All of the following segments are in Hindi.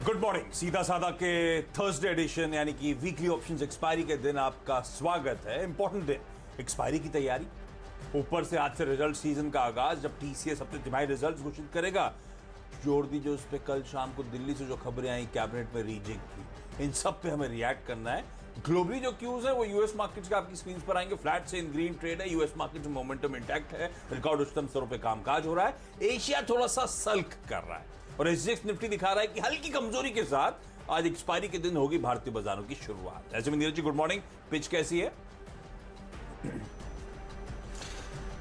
Good morning. सीधा साधा के थर्सडे एडिशन यानी कि वीकली ऑप्शंस एक्सपायरी के दिन आपका स्वागत है। इंपॉर्टेंट दिन, एक्सपायरी की तैयारी, ऊपर से आज से रिजल्ट सीजन का आगाज, जब टीसीएस अपने तिमाही रिजल्ट घोषित करेगा। जोड़ दीजिए उस पर कल शाम को दिल्ली से जो खबरें आई कैबिनेट में रीजिंग की, इन सब पे हमें रिएक्ट करना है। ग्लोबली जो क्यूज है वो यूएस मार्केट्स के आपकी स्क्रीन पर आएंगे। फ्लैट से इन ग्रीन ट्रेड है, यूएस मार्केट में मोमेंटम इंटैक्ट है, रिकॉर्ड उच्चतम स्तरों पे कामकाज हो रहा है। एशिया थोड़ा सा सल्क कर रहा है और एसजीएक्स निफ्टी दिखा रहा है कि हल्की कमजोरी के साथ आज एक्सपायरी के दिन होगी भारतीय बाजारों की शुरुआत। ऐसे में Neeraj ji good morning, pitch कैसी है?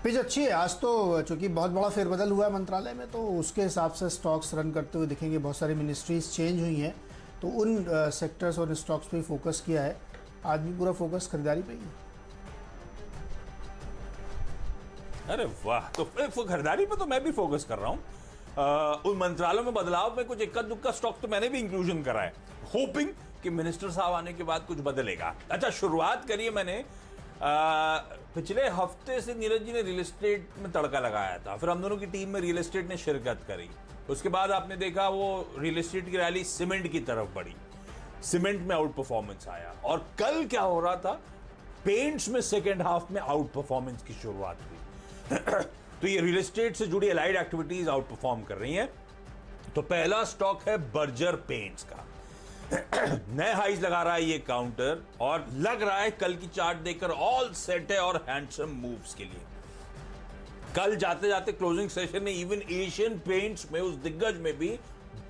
पिच अच्छी है। आज तो चूंकि बहुत बड़ा फेरबदल हुआ है मंत्रालय में, तो उसके हिसाब से स्टॉक्स रन करते हुए दिखेंगे। बहुत सारी मिनिस्ट्रीज चेंज हुई हैं, तो उन सेक्टर्स और स्टॉक्स पे फोकस किया है। आज भी पूरा फोकस खरीदारी पे ही है। अरे वाह, तो खरीदारी पे तो मैं भी फोकस कर रहा हूं। उन मंत्रालयों में बदलाव में कुछ इक्का दुक्का स्टॉक तो मैंने भी इंक्लूजन करा है, होपिंग कि मिनिस्टर साहब आने के बाद कुछ बदलेगा। अच्छा, शुरुआत करिए मैंने पिछले हफ्ते से नीरज जी ने रियल एस्टेट में तड़का लगाया था, फिर हम दोनों की टीम में रियल एस्टेट ने शिरकत करी। उसके बाद आपने देखा वो रियल एस्टेट की रैली सीमेंट की तरफ बढ़ी, सीमेंट में आउट परफॉर्मेंस आया। और कल क्या हो रहा था, पेंट्स में सेकेंड हाफ में आउट परफॉर्मेंस की शुरुआत हुई। तो ये रियल एस्टेट से जुड़ी अलाइड एक्टिविटीज आउट परफॉर्म कर रही हैं। तो पहला स्टॉक है बर्जर पेंट्स का। नए हाइज लगा रहा है ये काउंटर और लग रहा है कल की चार्ट देखकर ऑल सेट है और हैंडसम मूव्स के लिए। कल जाते जाते क्लोजिंग सेशन में इवन एशियन पेंट्स में उस दिग्गज में भी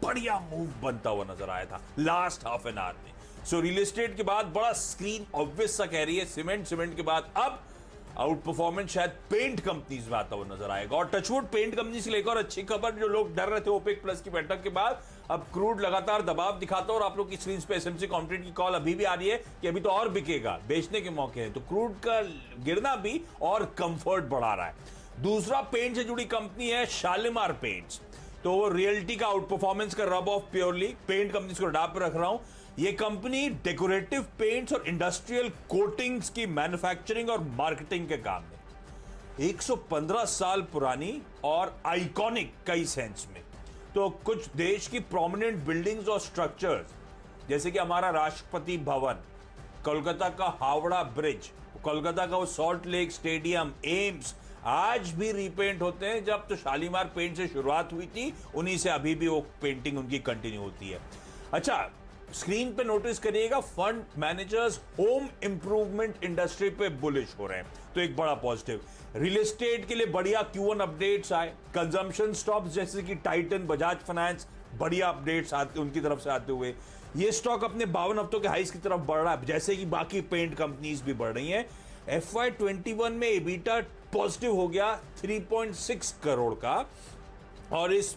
बढ़िया मूव बनता हुआ नजर आया था लास्ट हाफ एन आवर में। सो रियल एस्टेट के बाद बड़ा स्क्रीन ऑब्वियस सा कह रही है सीमेंट के बाद अब आउट परफॉर्मेंस शायद पेंट कंपनीज में आता हुआ नजर आएगा। और टचवुड पेंट कंपनीज की लेकर और अच्छी खबर, जो लोग डर रहे थे ओपेक प्लस की बैठक के बाद, अब क्रूड लगातार दबाव दिखाता है और आप लोग की स्क्रीन पे एसएमसी कॉन्ट्रैक्ट की कॉल अभी भी आ रही है कि अभी तो और बिकेगा, बेचने के मौके हैं। तो क्रूड का गिरना भी और कंफर्ट बढ़ा रहा है। दूसरा पेंट से जुड़ी कंपनी है शालीमार पेंट्स। तो वो रियल्टी का आउट परफॉर्मेंस का rub off purely paint companies को डाप पे रख रहा हूं। ये कंपनी डेकोरेटिव पेंट्स और इंडस्ट्रियल कोटिंग्स की मैन्युफैक्चरिंग और मार्केटिंग के काम में 115 साल पुरानी और आइकॉनिक कई सेंस में। तो कुछ देश की प्रोमिनेंट बिल्डिंग्स और स्ट्रक्चर्स, जैसे कि हमारा राष्ट्रपति भवन, कोलकाता का हावड़ा ब्रिज, कोलकाता का वो सॉल्ट लेक स्टेडियम, एम्स, आज भी रीपेंट होते हैं। जब तो शालीमार पेंट से शुरुआत हुई थी, उन्हीं से अभी भी वो पेंटिंग उनकी कंटिन्यू होती है। अच्छा, स्क्रीन पे नोटिस करिएगा fund managers home improvement industry पे बुलिश हो रहे हैं, तो एक बड़ा पॉजिटिव। रियल एस्टेट के लिए बढ़िया Q1 अपडेट्स आए। कंजम्पशन स्टॉक्स जैसे कि टाइटन, बजाज फाइनेंस, बढ़िया अपडेट्स आते उनकी तरफ से आते हुए ये स्टॉक अपने 52 हफ्तों के हाइस की तरफ बढ़ रहा है, जैसे कि बाकी पेंट कंपनीज भी बढ़ रही हैं। FY21 में एबिटा पॉजिटिव हो गया 3.6 करोड़ का, और इस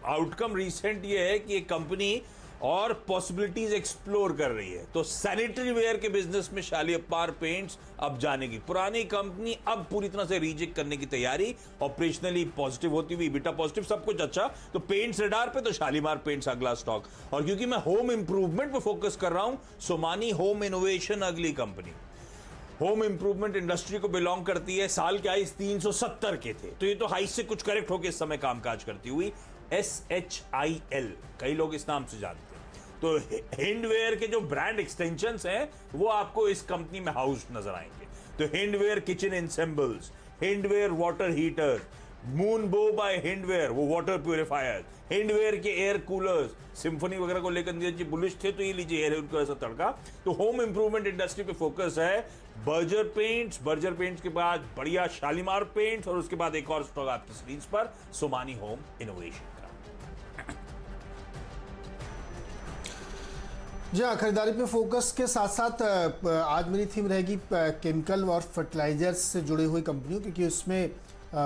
आउटकम रिसेंट ये है कि एक कंपनी और पॉसिबिलिटीज एक्सप्लोर कर रही है। तो सैनिटरी वेयर के बिजनेस में शालीमार पेंट्स अब जाने की, पुरानी कंपनी अब पूरी तरह से रीजेक्ट करने की तैयारी, ऑपरेशनली पॉजिटिव होती हुई, बीटा पॉजिटिव, सब कुछ अच्छा। तो पेंट्स रडार पे तो शालीमार पेंट्स अगला स्टॉक। और क्योंकि मैं होम इंप्रूवमेंट पे फोकस कर रहा हूं, सोमानी होम इनोवेशन अगली कंपनी होम इंप्रूवमेंट इंडस्ट्री को बिलोंग करती है। साल के हाइस 370 के थे, तो ये तो हाइस से कुछ करेक्ट होकर इस समय कामकाज करती हुई SHIL, कई लोग इस नाम से जानते हैं। तो हैंडवेयर के जो ब्रांड एक्सटेंशंस हैं वो आपको इस कंपनी में हाउस नजर आएंगे। तो हैंडवेयर किचन एंसेंबल्स, हैंडवेयर वाटर हीटर, मूनबो बाय हैंडवेयर वो वाटर प्यूरिफायर, हैंडवेयर के एयर कूलर्स, सिम्फनी वगैरह को लेकर नीरज जी बुलिश थे, तो ये लीजिए एयर कूलर ऐसा तड़का। तो होम इंप्रूवमेंट इंडस्ट्री पे फोकस है। बर्जर पेंट्स के बाद बढ़िया शालीमार पेंट्स, और उसके बाद एक और स्टॉक आपकी स्क्रीन पर, सोमानी होम इनोवेशन का। जी हाँ, खरीदारी पे फोकस के साथ साथ आज मेरी थीम रहेगी केमिकल और फर्टिलाइजर्स से जुड़ी हुई कंपनियों, क्योंकि उसमें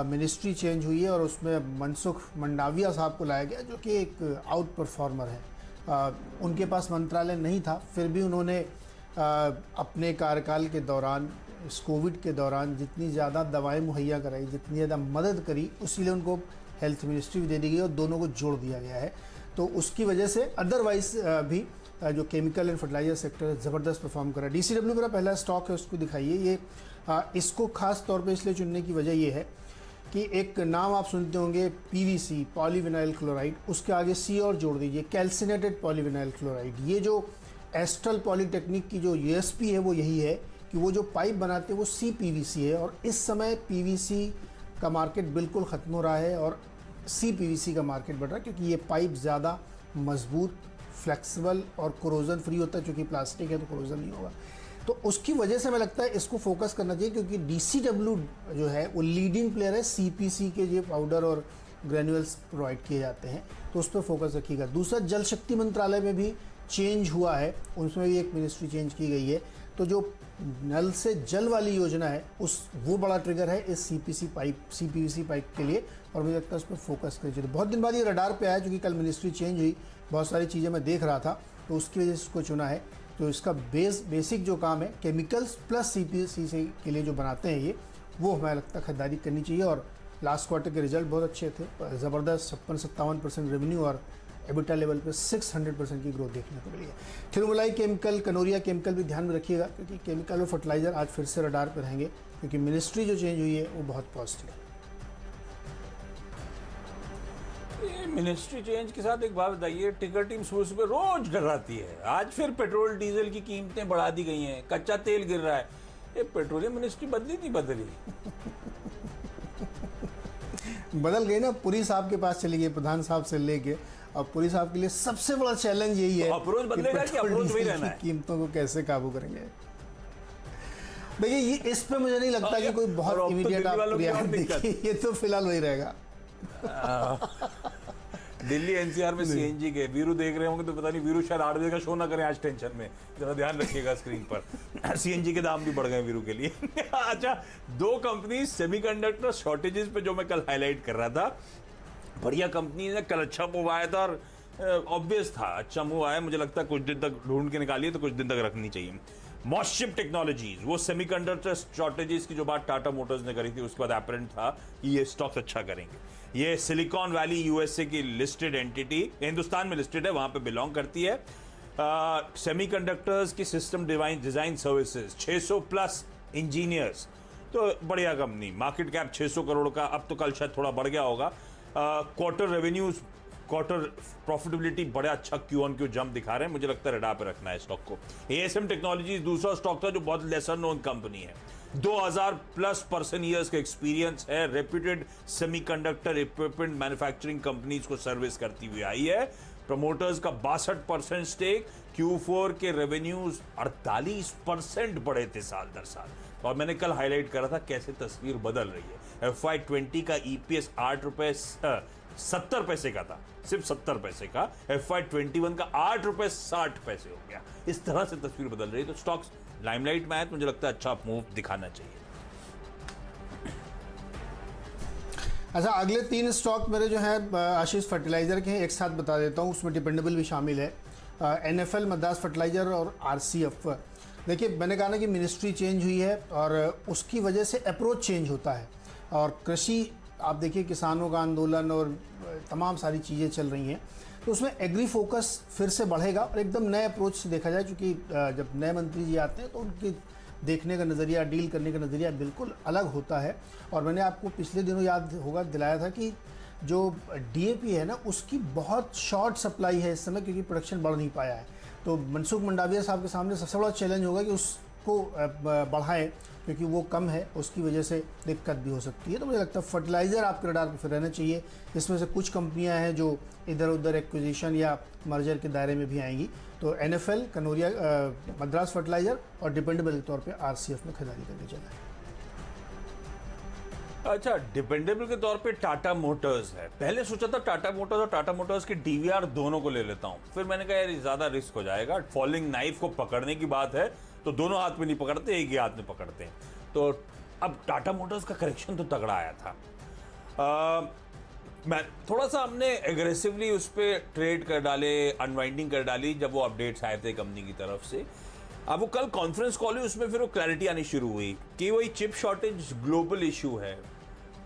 मिनिस्ट्री चेंज हुई है और उसमें मनसुख मंडाविया साहब को लाया गया, जो कि एक आउट परफॉर्मर है। उनके पास मंत्रालय नहीं था, फिर भी उन्होंने अपने कार्यकाल के दौरान, इस कोविड के दौरान जितनी ज़्यादा दवाएं मुहैया कराई, जितनी ज़्यादा मदद करी, उसीलिए उनको हेल्थ मिनिस्ट्री भी दे दी गई और दोनों को जोड़ दिया गया है। तो उसकी वजह से अदरवाइज भी जो केमिकल एंड फर्टिलाइजर सेक्टर है ज़बरदस्त परफॉर्म कर रहा है। DCW मेरा पहला स्टॉक है, उसको दिखाइए। ये इसको खास तौर पे इसलिए चुनने की वजह ये है कि एक नाम आप सुनते होंगे पीवीसी, पॉलीविनाइल क्लोराइड, उसके आगे सी और जोड़ दीजिए कैल्सिनेटेड पॉलीविनाइल क्लोराइड। ये जो एस्ट्रल पॉलीटेक्निक की जो यूएसपी है वो यही है कि वो जो पाइप बनाते हैं वो सी पीवीसी है, और इस समय पीवीसी का मार्केट बिल्कुल ख़त्म हो रहा है और सी पीवीसी का मार्केट बढ़ रहा है, क्योंकि ये पाइप ज़्यादा मजबूत, फ्लेक्सिबल और कोरोजन फ्री होता है। चूँकि प्लास्टिक है तो कोरोजन नहीं होगा, तो उसकी वजह से हमें लगता है इसको फोकस करना चाहिए, क्योंकि डीसीडब्ल्यू जो है वो लीडिंग प्लेयर है। सीपीसी के जो पाउडर और ग्रैन्युअल्स प्रोवाइड किए जाते हैं, तो उस पर फोकस रखिएगा। दूसरा, जल शक्ति मंत्रालय में भी चेंज हुआ है, उसमें भी एक मिनिस्ट्री चेंज की गई है। तो जो नल से जल वाली योजना है वो बड़ा ट्रिगर है इस सीपीवीसी पाइप के लिए, और मुझे लगता है उस पर फोकस करना चाहिए। बहुत दिन बाद ये रडार पे आया, क्योंकि कल मिनिस्ट्री चेंज हुई, बहुत सारी चीज़ें मैं देख रहा था, तो उसकी वजह से इसको चुना है। तो इसका बेसिक जो काम है केमिकल्स प्लस सीपीसी के लिए जो बनाते हैं ये, वो हमें लगता है खरीदारी करनी चाहिए। और लास्ट क्वार्टर के रिजल्ट बहुत अच्छे थे, ज़बरदस्त 56-57% रेवेन्यू और एबिटा लेवल पे 600% की ग्रोथ देखने को मिली है। थिरुमलाई केमिकल, कनोरिया केमिकल भी ध्यान में रखिएगा, क्योंकि केमिकल और फर्टिलाइजर आज फिर से रडार पर रहेंगे, क्योंकि मिनिस्ट्री जो चेंज हुई है वो बहुत पॉजिटिव है। मिनिस्ट्री चेंज के साथ एक बात बताइए, टिकर टीम सुबह सुबह रोज डराती है। आज फिर पेट्रोल डीजल की कीमतें बढ़ा दी गई हैं, कच्चा तेल गिर रहा है। ये पेट्रोलियम मिनिस्ट्री बदली नहीं बदली? बदल गई ना, पुरी साहब के पास चली गई, प्रधान साहब से लेके। अब पुरी साहब के लिए सबसे बड़ा चैलेंज यही है, अप्रोच बदलेगा कि अप्रोच वही रहना है? कीमतों को कैसे काबू करेंगे। देखिए, ये इस पे मुझे नहीं लगता कि कोई बहुत इमीडिएट आप रिएक्ट देखिए, ये तो फिलहाल वही रहेगा। दिल्ली एनसीआर में सीएनजी के वीरू देख रहे होंगे तो पता नहीं, वीरू शायद 8 बजे का शो ना करें आज, टेंशन में, जरा ध्यान रखिएगा स्क्रीन पर। सीएनजी के दाम भी बढ़ गए वीरू के लिए। अच्छा, 2 कंपनी सेमीकंडक्टर शॉर्टेजेस पे जो मैं कल हाईलाइट कर रहा था, बढ़िया कंपनी ने कल अच्छा मूव आया था, और ऑब्वियस था अच्छा मूव आया। मुझे लगता है कुछ दिन तक ढूंढ के निकालिए तो कुछ दिन तक रखनी चाहिए। मॉसशिप टेक्नोलॉजीज, वो सेमीकंडक्टर शॉर्टेजेस की जो बात टाटा मोटर्स ने करी थी, उसके बाद एपरेंट था कि ये स्टॉक्स अच्छा करेंगे। ये सिलिकॉन वैली यूएसए की लिस्टेड एंटिटी, हिंदुस्तान में लिस्टेड है, वहां पे बिलोंग करती है। सेमीकंडक्टर्स की system design services, 600 plus engineers, तो बढ़िया कंपनी। मार्केट कैप 600 करोड़ का, अब तो कल शायद थोड़ा बढ़ गया होगा। क्वार्टर रेवेन्यूज, क्वार्टर प्रॉफिटेबिलिटी बड़ा अच्छा Q-on-Q जंप दिखा रहे हैं। मुझे लगता है रडार पे रखना है स्टॉक को। ASM टेक्नोलॉजीज दूसरा स्टॉक था जो बहुत लेसर नोन कंपनी है, 2000 प्लस पर्सन ईयर्स का एक्सपीरियंस है, reputed semiconductor equipment manufacturing companies को सर्विस करती हुई आई है। प्रमोटर्स का 62% स्टेक, Q4 के रेवेन्यूज 48% बढ़े थे साल दर साल। और मैंने कल हाईलाइट करा था कैसे तस्वीर बदल रही है। FY20 का EPS 8 रुपए 70 पैसे का था, सिर्फ 70 पैसे का। FY21 का 8 रुपए 60 पैसे हो गया। इस तरह से तस्वीर बदल रही है, तो स्टॉक्स लाइमलाइट में आए तो मुझे लगता है अच्छा मूव दिखाना चाहिए। अच्छा, अगले 3 स्टॉक मेरे जो है आशीष फर्टिलाइजर के हैं, एक साथ बता देता हूँ, उसमें डिपेंडेबल भी शामिल है। NFL, मद्रास फर्टिलाइजर और RCF। देखिए, मैंने कहा ना कि मिनिस्ट्री चेंज हुई है और उसकी वजह से अप्रोच चेंज होता है, और कृषि आप देखिए किसानों का आंदोलन और तमाम सारी चीज़ें चल रही हैं, तो उसमें एग्री फोकस फिर से बढ़ेगा और एकदम नए अप्रोच से देखा जाए। क्योंकि जब नए मंत्री जी आते हैं तो उनकी देखने का नज़रिया, डील करने का नज़रिया बिल्कुल अलग होता है। और मैंने आपको पिछले दिनों याद होगा दिलाया था कि जो DAP है ना, उसकी बहुत शॉर्ट सप्लाई है इस समय, क्योंकि प्रोडक्शन बढ़ नहीं पाया है। तो मनसुख मंडाविया साहब के सामने सबसे बड़ा चैलेंज होगा कि उसको बढ़ाएं, क्योंकि वो कम है, उसकी वजह से दिक्कत भी हो सकती है। तो मुझे लगता है फर्टिलाइज़र आपके रडार पर फिर रहना चाहिए। इसमें से कुछ कंपनियां हैं जो इधर उधर एक्विजिशन या मर्जर के दायरे में भी आएंगी। तो NFL, कनोरिया, मद्रास फर्टिलाइज़र और डिपेंडेबल के तौर पे RCF में खरीदारी करनी चाहिए। अच्छा, डिपेंडेबल के तौर पे टाटा मोटर्स है। पहले सोचा था टाटा मोटर्स और टाटा मोटर्स की DVR दोनों को ले लेता हूं, फिर मैंने कहा यार ज्यादा रिस्क हो जाएगा। फॉलिंग नाइफ को पकड़ने की बात है तो दोनों हाथ में नहीं पकड़ते, एक ही हाथ में पकड़ते हैं। तो अब टाटा मोटर्स का करेक्शन तो तगड़ा आया था। मैं थोड़ा सा हमने एग्रेसिवली उस पर ट्रेड कर डाले, अनवाइंडिंग कर डाली जब वो अपडेट्स आए थे कंपनी की तरफ से। अब वो कल कॉन्फ्रेंस कॉल हुई, उसमें फिर वो क्लैरिटी आनी शुरू हुई कि वही चिप शॉर्टेज ग्लोबल इशू है।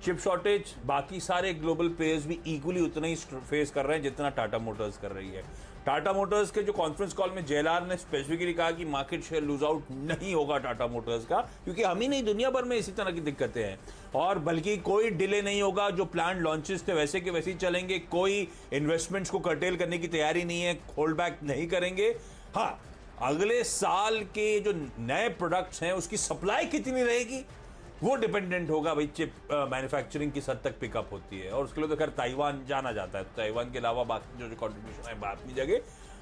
चिप शॉर्टेज बाकी सारे ग्लोबल प्लेयर्स भी इक्वली उतना ही फेस कर रहे हैं जितना टाटा मोटर्स कर रही है। टाटा मोटर्स के जो कॉन्फ्रेंस कॉल में जेएलआर ने स्पेसिफिकली कहा कि मार्केट शेयर लूज आउट नहीं होगा टाटा मोटर्स का, क्योंकि हम ही नहीं दुनिया भर में इसी तरह की दिक्कतें हैं, और बल्कि कोई डिले नहीं होगा। जो प्लान लॉन्चेस थे वैसे के वैसे ही चलेंगे, कोई इन्वेस्टमेंट्स को कर्टेल करने की तैयारी नहीं है, होल्ड बैक नहीं करेंगे। हाँ, अगले साल के जो नए प्रोडक्ट्स हैं उसकी सप्लाई कितनी रहेगी वो डिपेंडेंट होगा भाई, चिप मैन्युफैक्चरिंग किस हद तक पिकअप होती है, और उसके लिए तो खैर ताइवान जाना जाता है, ताइवान के अलावा बाकी जो कंट्रीब्यूशन है बात नहीं जगह,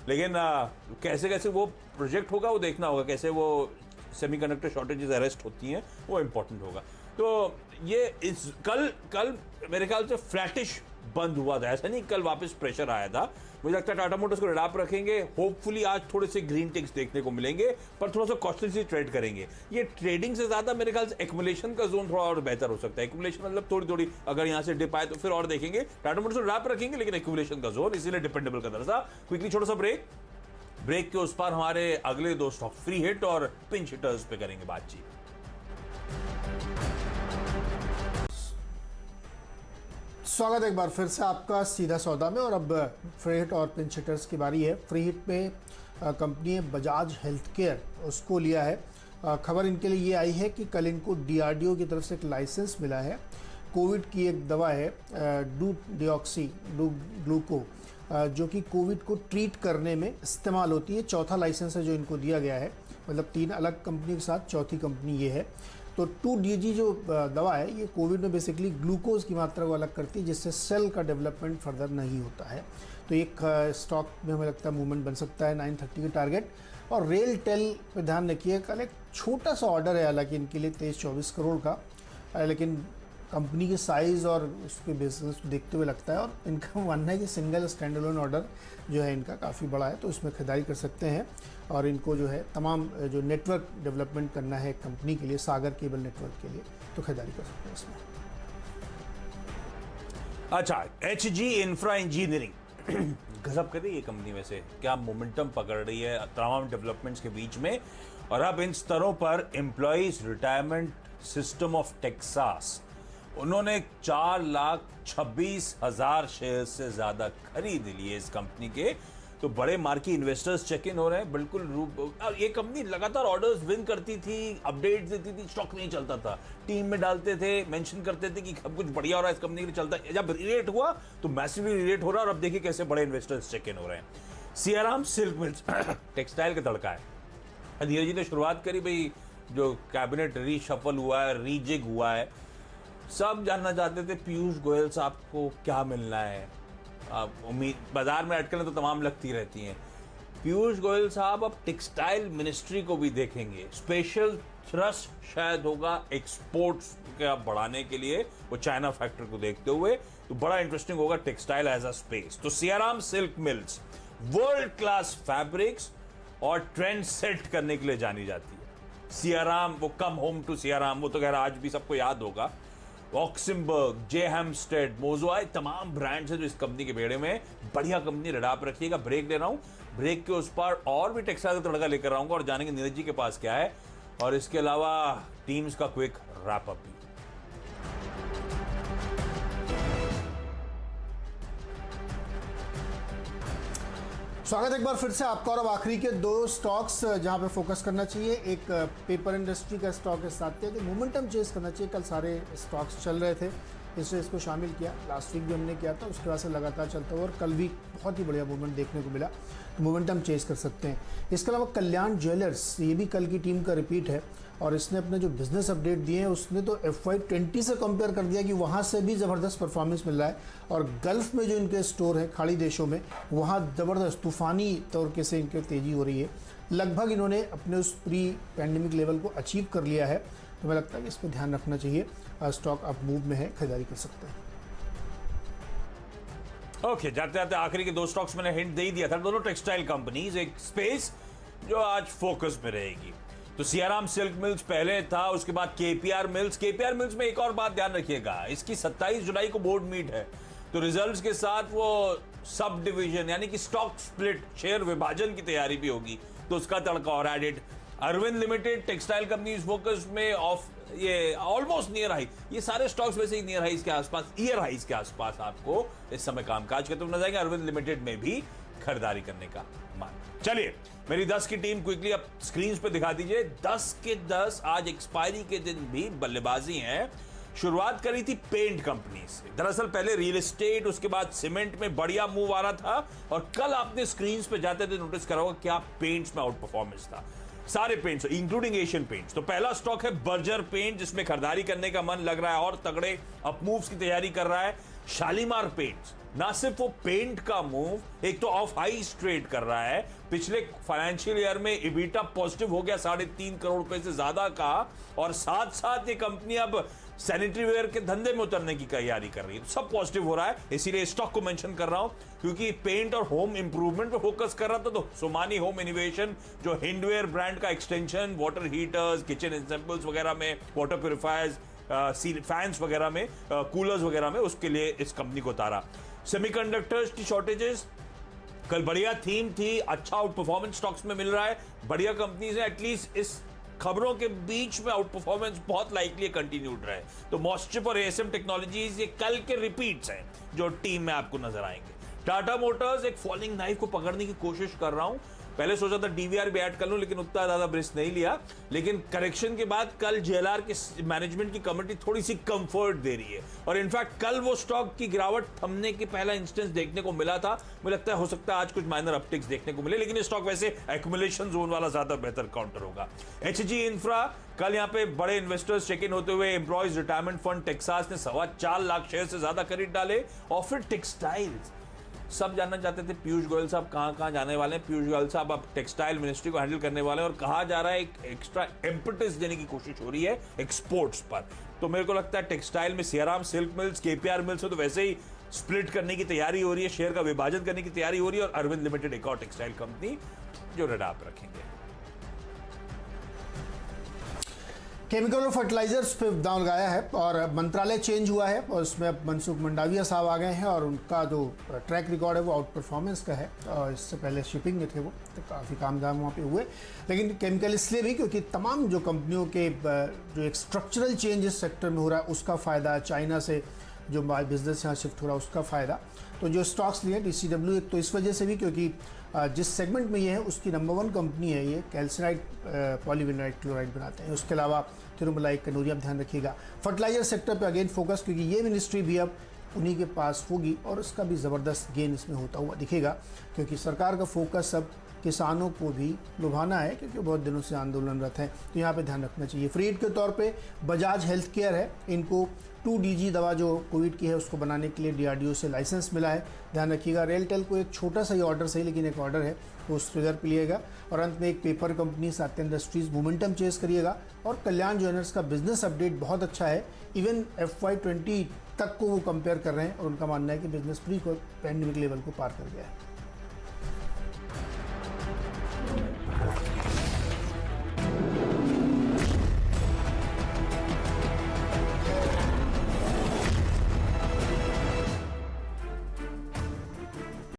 लेकिन कैसे कैसे वो प्रोजेक्ट होगा वो देखना होगा, कैसे वो सेमीकंडक्टर शॉर्टेजेस अरेस्ट होती हैं वो इंपॉर्टेंट होगा। तो ये इस कल मेरे ख्याल से फ्लैटिश बंद हुआ था, ऐसा नहीं कल वापस प्रेशर आया था। मुझे लगता है टाटा मोटर्स को रिडाप रखेंगे, होपफुली आज थोड़े से ग्रीन टिक्स देखने को मिलेंगे, पर थोड़ा सा कॉस्टली ट्रेड करेंगे। ये ट्रेडिंग से ज्यादा मेरे ख्याल से एक्युमुलेशन का जोन थोड़ा और बेहतर हो सकता है। एक्युमुलेशन मतलब थोड़ी थोड़ी अगर यहाँ से डिप आए तो फिर और देखेंगे, टाटा मोटर्स को रिडाप रखेंगे लेकिन एक्युमुलेशन का जोन, इसीलिए डिपेंडेबल का दर्जा। क्विकली छोटा सा ब्रेक के उस पर हमारे अगले दो स्टॉक फ्री हिट और पिंच हिटर्स पे करेंगे बातचीत। स्वागत है एक बार फिर से आपका सीधा सौदा में, और अब फ्री हिट और पिंच हिटर्स की बारी है। फ्री हिट में कंपनी बजाज हेल्थ केयर उसको लिया है। खबर इनके लिए ये आई है कि कल इनको डीआरडीओ की तरफ से एक लाइसेंस मिला है। कोविड की एक दवा है डू ग्लूको, जो कि कोविड को ट्रीट करने में इस्तेमाल होती है। चौथा लाइसेंस है जो इनको दिया गया है, मतलब 3 अलग कंपनी के साथ चौथी कंपनी ये है। तो 2DG जो दवा है ये कोविड में बेसिकली ग्लूकोज की मात्रा को अलग करती है, जिससे सेल का डेवलपमेंट फर्दर नहीं होता है। तो एक स्टॉक में हमें लगता है मूवमेंट बन सकता है 930 के टारगेट। और रेल टेल पे ध्यान रखिए, कल एक छोटा सा ऑर्डर है हालांकि इनके लिए 23-24 करोड़ का, लेकिन कंपनी के साइज़ और उसके बिजनेस देखते हुए लगता है, और इनका मानना है कि सिंगल स्टैंड अलोन ऑर्डर जो है इनका काफ़ी बड़ा है, तो इसमें खरीदारी कर सकते हैं। और इनको जो है तमाम जो नेटवर्क डेवलपमेंट करना है कंपनी के लिए, सागर केबल नेटवर्क के लिए, तो खरीदारी कर सकते हैं इसमें। अच्छा, HG इंफ्रा इंजीनियरिंग गजब कर रही है कंपनी, वैसे क्या मोमेंटम पकड़ रही है तमाम डेवलपमेंट्स के बीच में। और अब इन स्तरों पर employees retirement system of Texas, उन्होंने 4,26,000 शेयर से ज्यादा खरीद लिए इस कंपनी के। तो बड़े मार्की इन्वेस्टर्स चेक इन हो रहे हैं बिल्कुल। और ये कंपनी लगातार ऑर्डर्स विन करती थी, अपडेट्स देती थी, स्टॉक नहीं चलता था, टीम में डालते थे, मेंशन करते थे कि सब कुछ बढ़िया हो रहा है इस कंपनी के लिए, चलता है। जब रेट हुआ तो मैसिवली रेट हो रहा है, और अब देखिए कैसे बड़े इन्वेस्टर्स चेक इन हो रहे हैं। सियाराम सिल्क मिल्स टेक्सटाइल का तड़का है। धीरे जी ने शुरुआत करी भाई, जो कैबिनेट रीशफल हुआ है, रीजिग हुआ है, सब जानना चाहते थे पीयूष गोयल साहब को क्या मिलना है। उम्मीद बाजार में अटकलें तो तमाम लगती रहती हैं। पीयूष गोयल साहब अब टेक्सटाइल मिनिस्ट्री को भी देखेंगे। स्पेशल थ्रस्ट शायद होगा एक्सपोर्ट्स का बढ़ाने के लिए, वो चाइना फैक्टर को देखते हुए। तो बड़ा इंटरेस्टिंग होगा टेक्सटाइल एज अ स्पेस। तो Siyaram silk mills world class fabrics और ट्रेंड सेट करने के लिए जानी जाती है। सियाराम, वो कम होम टू सियाराम, वो तो खैर आज भी सबको याद होगा। ऑक्सिमबर्ग, जे हेम्स्टेड, मोज़ोआई, तमाम ब्रांड्स हैं जो इस कंपनी के बेड़े में। बढ़िया कंपनी, रिडाप रखिएगा। ब्रेक ले रहा हूं, ब्रेक के उस पर और भी टेक्सटाइल का तड़का लेकर आऊंगा, और जानेंगे नीरज जी के पास क्या है, और इसके अलावा टीम्स का क्विक रैप अप भी। स्वागत है एक बार फिर से आपका, और अब आखिरी के 2 स्टॉक्स जहां पे फोकस करना चाहिए। एक पेपर इंडस्ट्री का स्टॉक के साथ है कि मोमेंटम चेस करना चाहिए। कल सारे स्टॉक्स चल रहे थे, इसलिए इसको शामिल किया। लास्ट वीक भी हमने किया था, उसके बाद से लगातार चलता हुआ, और कल भी बहुत ही बढ़िया मूवमेंट देखने को मिला, तो मोमेंटम चेस कर सकते हैं। इसके अलावा कल्याण ज्वेलर्स, ये भी कल की टीम का रिपीट है, और इसने अपने जो बिजनेस अपडेट दिए हैं उसने तो FY20 से कंपेयर कर दिया कि वहाँ से भी ज़बरदस्त परफॉर्मेंस मिल रहा है। और गल्फ में जो इनके स्टोर है खाड़ी देशों में, वहाँ ज़बरदस्त तूफ़ानी तरीके से इनकी तेज़ी हो रही है। लगभग इन्होंने अपने उस प्री पैंडेमिक लेवल को अचीव कर लिया है। तो मुझे लगता है कि इस पर ध्यान रखना चाहिए। स्टॉक अप मूव में है, खरीदारी कर सकते हैं। ओके, जाते जाते आखिरी के 2 स्टॉक्स मैंने हिंट दे ही दिया था, दोनों टेक्सटाइल कंपनीज, एक स्पेस जो आज फोकस में रहेगी। तो सियाराम सिल्क मिल्स पहले था, उसके बाद केपीआर मिल्स। केपीआर मिल्स में एक और बात ध्यान रखिएगा, इसकी 27 जुलाई को बोर्ड मीट है, तो रिजल्ट्स के साथ वो सब डिवीजन यानी कि स्टॉक स्प्लिट, शेयर विभाजन की तैयारी भी होगी, तो उसका तड़का और edit. Arvind limited textile companies focus में ऑफ ये ऑलमोस्ट नियर हाई, ये सारे स्टॉक्स वैसे ही नियर हाइज के आसपास, ईयर हाइज के आसपास आपको इस समय कामकाज करते हुए नजर आएंगे। अरविंद लिमिटेड में भी खरीदारी करने का मान। चलिए मेरी 10 की टीम क्विकली अब स्क्रीन पे दिखा दीजिए। 10 के 10 आज एक्सपायरी के दिन भी बल्लेबाजी है। शुरुआत करी थी पेंट कंपनी से, दरअसल पहले रियल एस्टेट, उसके बाद सीमेंट में बढ़िया मूव आ रहा था, और कल आपने स्क्रीन पे जाते थे नोटिस करा होगा क्या पेंट्स में आउट परफॉर्मेंस था, सारे पेंट्स इंक्लूडिंग एशियन पेंट्स। तो पहला स्टॉक है बर्जर पेंट, जिसमें खरीदारी करने का मन लग रहा है और तगड़े अप मूव्स की तैयारी कर रहा है। शालीमार पेंट्स ना सिर्फ वो पेंट का मूव, एक तो ऑफ हाई ट्रेड कर रहा है, पिछले फाइनेंशियल ईयर में इबिटा पॉजिटिव हो गया 3.5 करोड़ रुपए से ज्यादा का, और साथ साथ ये कंपनी अब सैनिटरी वेयर के धंधे में उतरने की तैयारी कर रही है। तो सब पॉजिटिव हो रहा है, इसीलिए स्टॉक को मेंशन कर रहा हूं, क्योंकि पेंट और होम इंप्रूवमेंट पे फोकस कर रहा था। तो सोमानी होम इनोवेशन, जो हिंडवेयर ब्रांड का एक्सटेंशन, वाटर हीटर्स, किचन एसेंबल्स वगैरह में, वाटर प्यूरिफायर्स, फैंस वगैरह में, कूलर्स वगैरह में, उसके लिए इस कंपनी को उतारा। सेमीकंडक्टर्स की शॉर्टेजेस कल बढ़िया थीम थी, अच्छा आउट परफॉर्मेंस स्टॉक्स में मिल रहा है। बढ़िया कंपनीज है, एटलीस्ट इस खबरों के बीच में आउट परफॉर्मेंस बहुत लाइकली कंटिन्यूड रहे। तो मॉस्चिप और एएसएम टेक्नोलॉजीज ये कल के रिपीट्स हैं जो टीम में आपको नजर आएंगे। टाटा मोटर्स एक फॉलिंग नाइफ को पकड़ने की कोशिश कर रहा हूं, पहले सोचा था डीवीआर भी ऐड कर लूं, लेकिन उतना ज्यादा ब्रिस्क नहीं लिया। लेकिन करेक्शन के बाद कल जेएलआर के मैनेजमेंट की कमेटी थोड़ी सी कंफर्ट दे रही है, और इनफैक्ट कल वो स्टॉक की गिरावट थमने के पहला इंस्टेंस देखने को मिला था। मुझे लगता है हो सकता है आज कुछ माइनर अपटिक्स देखने को मिले, लेकिन ये स्टॉक वैसे एक्युमुलेशन जोन वाला ज्यादा बेहतर काउंटर होगा। एचजी इंफ्रा कल यहाँ पे बड़े इन्वेस्टर्स चेक इन होते हुए, एम्प्लॉयज रिटायरमेंट फंड टेक्सास ने 4.25 लाख शेयर से ज्यादा खरीद डाले। और फिर टेक्सटाइल्स, सब जानना चाहते थे पीयूष गोयल साहब कहां जाने वाले हैं। पीयूष गोयल साहब अब टेक्सटाइल मिनिस्ट्री को हैंडल करने वाले हैं, और कहा जा रहा है एक एक्स्ट्रा इम्पेटस देने की कोशिश हो रही है एक्सपोर्ट्स पर। तो मेरे को लगता है टेक्सटाइल में Siyaram silk mills, KPR mills हो, तो वैसे ही स्प्लिट करने की तैयारी हो रही है, शेयर का विभाजन करने की तैयारी हो रही है। और अरविंद लिमिटेड एक और टेक्सटाइल कंपनी जो रडार पर रखेंगे। केमिकल और फर्टिलाइजर्स पे दांव लगाया है, और मंत्रालय चेंज हुआ है, और उसमें अब मनसुख मंडाविया साहब आ गए हैं, और उनका जो ट्रैक रिकॉर्ड है वो आउट परफॉर्मेंस का है। और इससे पहले शिपिंग में थे वो, तो काफ़ी काम वहाँ पे हुए। लेकिन केमिकल इसलिए भी क्योंकि तमाम जो कंपनियों के जो एक स्ट्रक्चरल चेंज इस सेक्टर में हो रहा है उसका फ़ायदा, चाइना से जो बिजनेस यहाँ शिफ्ट हो रहा है उसका फ़ायदा। तो जो स्टॉक्स लिए DCW, एक तो इस वजह से भी क्योंकि जिस सेगमेंट में ये है उसकी नंबर 1 कंपनी है, ये कैल्सिनाइड पॉलीविनाइड क्लोराइड बनाते हैं। उसके अलावा तिरुमलाई, कनौरिया, ध्यान रखिएगा। फर्टिलाइजर सेक्टर पे अगेन फोकस, क्योंकि ये मिनिस्ट्री भी अब उन्हीं के पास होगी, और उसका भी ज़बरदस्त गेन इसमें होता हुआ दिखेगा, क्योंकि सरकार का फोकस अब किसानों को भी लुभाना है, क्योंकि बहुत दिनों से आंदोलनरत हैं। तो यहाँ पे ध्यान रखना चाहिए। फ्रीड के तौर पे बजाज हेल्थ केयर है, इनको 2DG दवा जो कोविड की है उसको बनाने के लिए DRDO से लाइसेंस मिला है, ध्यान रखिएगा। रेलटेल को एक छोटा सा ही ऑर्डर सही, लेकिन एक ऑर्डर है, तो उस फिगर पे लिएगा। और अंत में एक पेपर कंपनी सत्य इंडस्ट्रीज, मोमेंटम चेस करिएगा। और कल्याण ज्वेलर्स का बिजनेस अपडेट बहुत अच्छा है, इवन FY20 तक को वो कंपेयर कर रहे हैं, और उनका मानना है कि बिजनेस प्री पैंडेमिक लेवल को पार कर गया है।